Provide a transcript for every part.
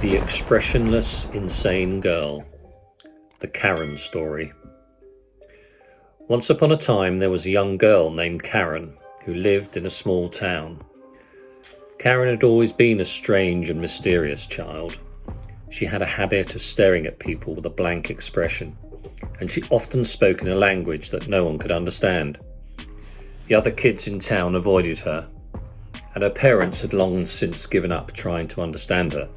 The Expressionless Insane Girl. The Karen Story. Once upon a time there was a young girl named Karen who lived in a small town. Karen had always been a strange and mysterious child. She had a habit of staring at people with a blank expression, and she often spoke in a language that no one could understand. The other kids in town avoided her, and her parents had long since given up trying to understand her.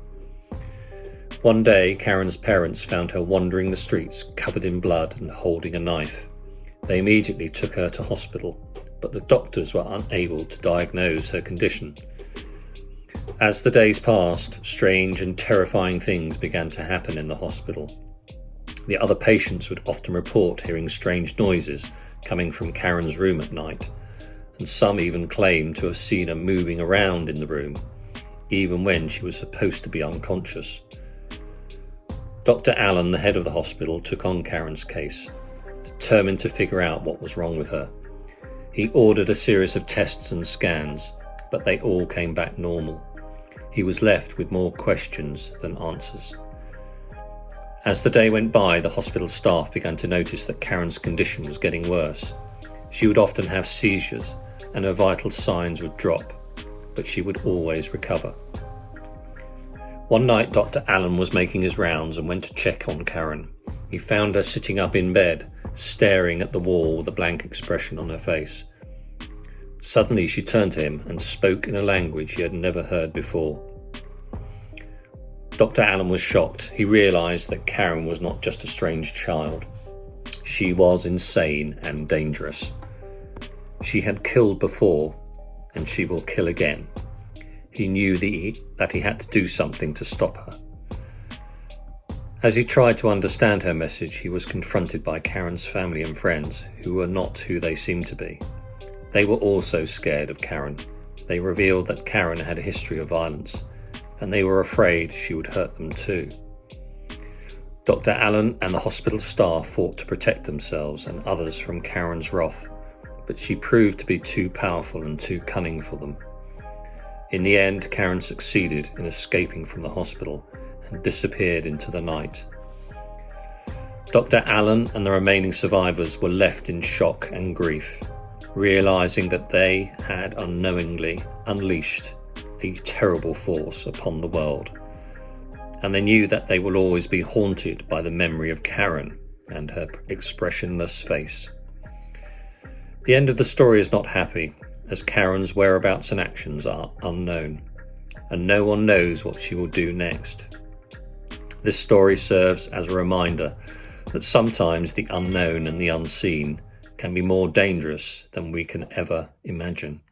One day, Karen's parents found her wandering the streets covered in blood and holding a knife. They immediately took her to hospital, but the doctors were unable to diagnose her condition. As the days passed, strange and terrifying things began to happen in the hospital. The other patients would often report hearing strange noises coming from Karen's room at night, and some even claimed to have seen her moving around in the room, even when she was supposed to be unconscious. Dr. Allen, the head of the hospital, took on Karen's case, determined to figure out what was wrong with her. He ordered a series of tests and scans, but they all came back normal. He was left with more questions than answers. As the day went by, the hospital staff began to notice that Karen's condition was getting worse. She would often have seizures, and her vital signs would drop, but she would always recover. One night, Dr. Allen was making his rounds and went to check on Karen. He found her sitting up in bed, staring at the wall with a blank expression on her face. Suddenly, she turned to him and spoke in a language he had never heard before. Dr. Allen was shocked. He realised that Karen was not just a strange child. She was insane and dangerous. She had killed before, and she will kill again. He knew that he had to do something to stop her. As he tried to understand her message, he was confronted by Karen's family and friends, who were not who they seemed to be. They were also scared of Karen. They revealed that Karen had a history of violence, and they were afraid she would hurt them too. Dr. Allen and the hospital staff fought to protect themselves and others from Karen's wrath, but she proved to be too powerful and too cunning for them. In the end, Karen succeeded in escaping from the hospital and disappeared into the night. Dr. Allen and the remaining survivors were left in shock and grief, realizing that they had unknowingly unleashed a terrible force upon the world, and they knew that they will always be haunted by the memory of Karen and her expressionless face. The end of the story is not happy, as Karen's whereabouts and actions are unknown, and no one knows what she will do next. This story serves as a reminder that sometimes the unknown and the unseen can be more dangerous than we can ever imagine.